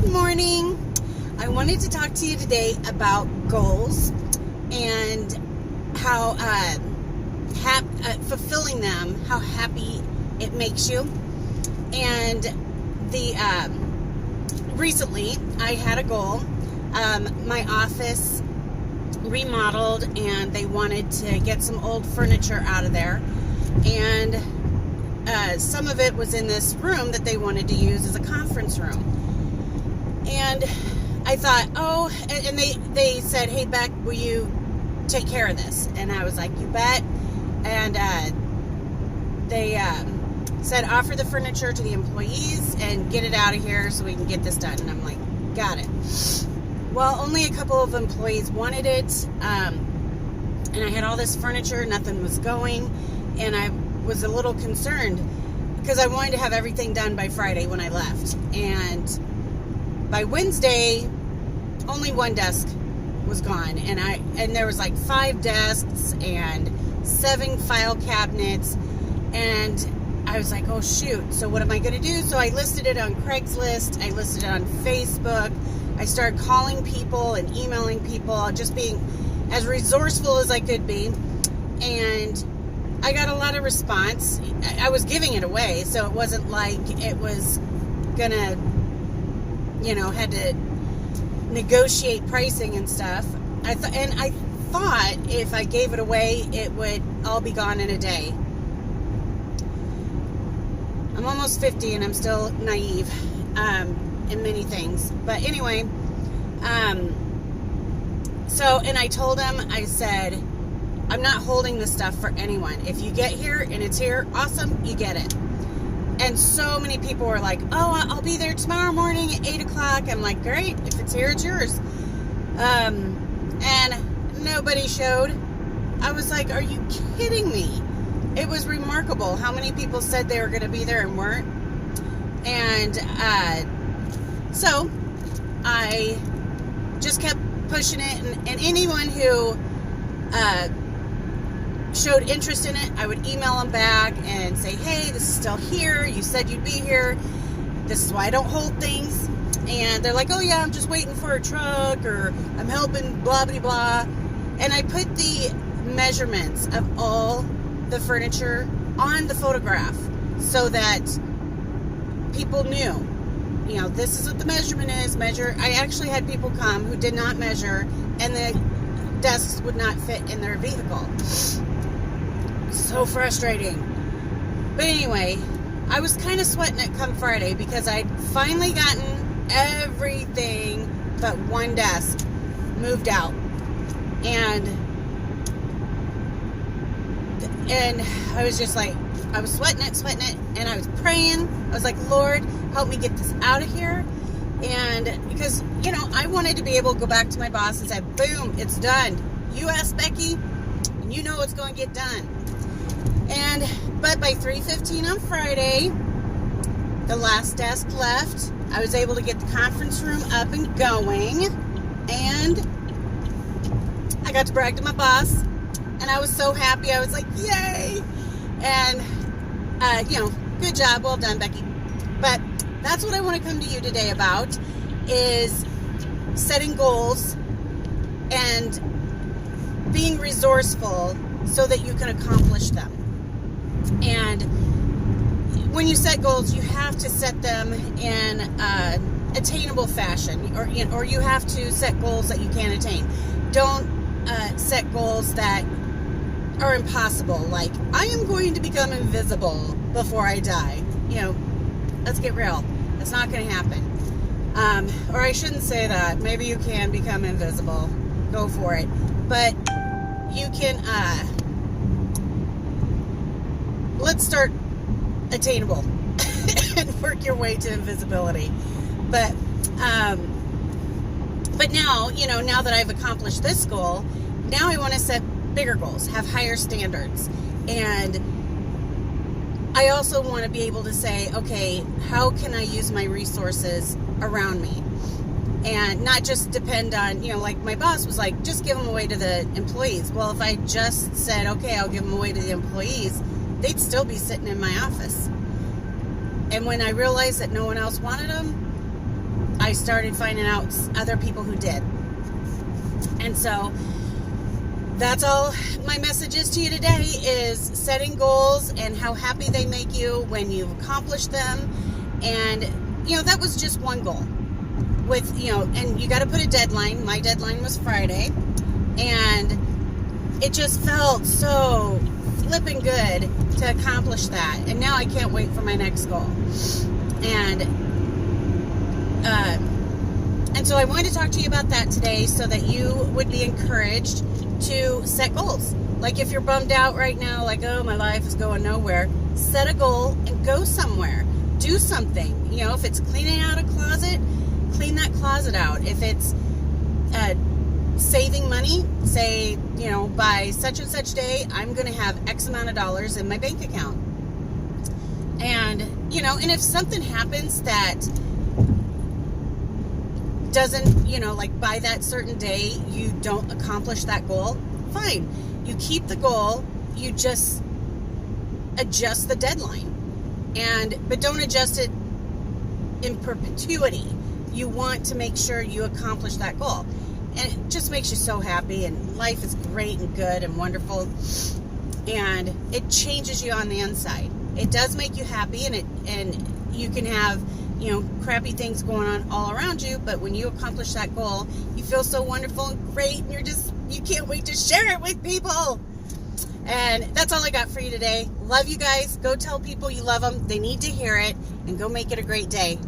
Good morning. I wanted to talk to you today about goals and how fulfilling them, how happy it makes you. And recently I had a goal. My office remodeled and they wanted to get some old furniture out of there, and some of it was in this room that they wanted to use as a conference room. And I thought, and they said, "Hey, Beck, will you take care of this?" And I was like, "You bet." And they said, "Offer the furniture to the employees and get it out of here so we can get this done." And I'm like, "Got it." Well, only a couple of employees wanted it, and I had all this furniture, nothing was going, and I was a little concerned because I wanted to have everything done by Friday when I left. And by Wednesday, only one desk was gone, and there was like 5 desks and 7 file cabinets, and I was like, oh shoot, so what am I going to do? So I listed it on Craigslist, I listed it on Facebook, I started calling people and emailing people, just being as resourceful as I could be, and I got a lot of response. I was giving it away, so it wasn't like it was gonna, had to negotiate pricing and stuff. I thought if I gave it away, it would all be gone in a day. I'm almost 50 and I'm still naive in many things. But anyway, and I told him, I said, I'm not holding this stuff for anyone. If you get here and it's here, awesome, you get it. And so many people were like, "Oh, I'll be there tomorrow morning at 8 o'clock. I'm like, great, if it's here, it's yours. And nobody showed. I was like, are you kidding me? It was remarkable how many people said they were going to be there and weren't. And so I just kept pushing it, and anyone who showed interest in it, I would email them back and say, "Hey, this is still here. You said you'd be here. This is why I don't hold things." And they're like, "Oh yeah, I'm just waiting for a truck," or "I'm helping blah blah blah." And I put the measurements of all the furniture on the photograph so that people knew, this is what the measurement is. I actually had people come who did not measure, and the desks would not fit in their vehicle. So frustrating. But anyway, I was kind of sweating it come Friday because I'd finally gotten everything but one desk moved out. And I was just like, I was sweating it, and I was praying. I was like, "Lord, help me get this out of here." And because, I wanted to be able to go back to my boss and say, "Boom, it's done. You asked Becky, and you know it's going to get done." But by 3:15 on Friday, the last desk left. I was able to get the conference room up and going, and I got to brag to my boss, and I was so happy. I was like, yay! And, good job. Well done, Becky. But that's what I want to come to you today about, is setting goals and being resourceful so that you can accomplish them. And when you set goals, you have to set them in attainable fashion, or you have to set goals that you can attain. Don't set goals that are impossible, like, I am going to become invisible before I die. Let's get real. That's not going to happen. Or I shouldn't say that. Maybe you can become invisible. Go for it. But you can, let's start attainable and work your way to invisibility. But now, now that I've accomplished this goal, now I want to set bigger goals, have higher standards. And I also want to be able to say, okay, how can I use my resources around me? And not just depend on, like my boss was like, just give them away to the employees. Well, if I just said, okay, I'll give them away to the employees, they'd still be sitting in my office. And when I realized that no one else wanted them, I started finding out other people who did. And so that's all my message is to you today, is setting goals and how happy they make you when you've accomplished them. And, that was just one goal. With, and you got to put a deadline. My deadline was Friday. And it just felt so flipping good to accomplish that. And now I can't wait for my next goal. And so I wanted to talk to you about that today, so that you would be encouraged to set goals. Like if you're bummed out right now, like, oh, my life is going nowhere, set a goal and go somewhere. Do something. If it's cleaning out a closet, clean that closet out. If it's saving money, say, by such and such day, I'm going to have X amount of dollars in my bank account. And, and if something happens that doesn't, like by that certain day, you don't accomplish that goal, fine. You keep the goal, you just adjust the deadline. But don't adjust it in perpetuity. You want to make sure you accomplish that goal. And it just makes you so happy, and life is great and good and wonderful. And it changes you on the inside. It does make you happy, and you can have, crappy things going on all around you, but when you accomplish that goal, you feel so wonderful and great, and you can't wait to share it with people. And that's all I got for you today. Love you guys. Go tell people you love them. They need to hear it, and go make it a great day.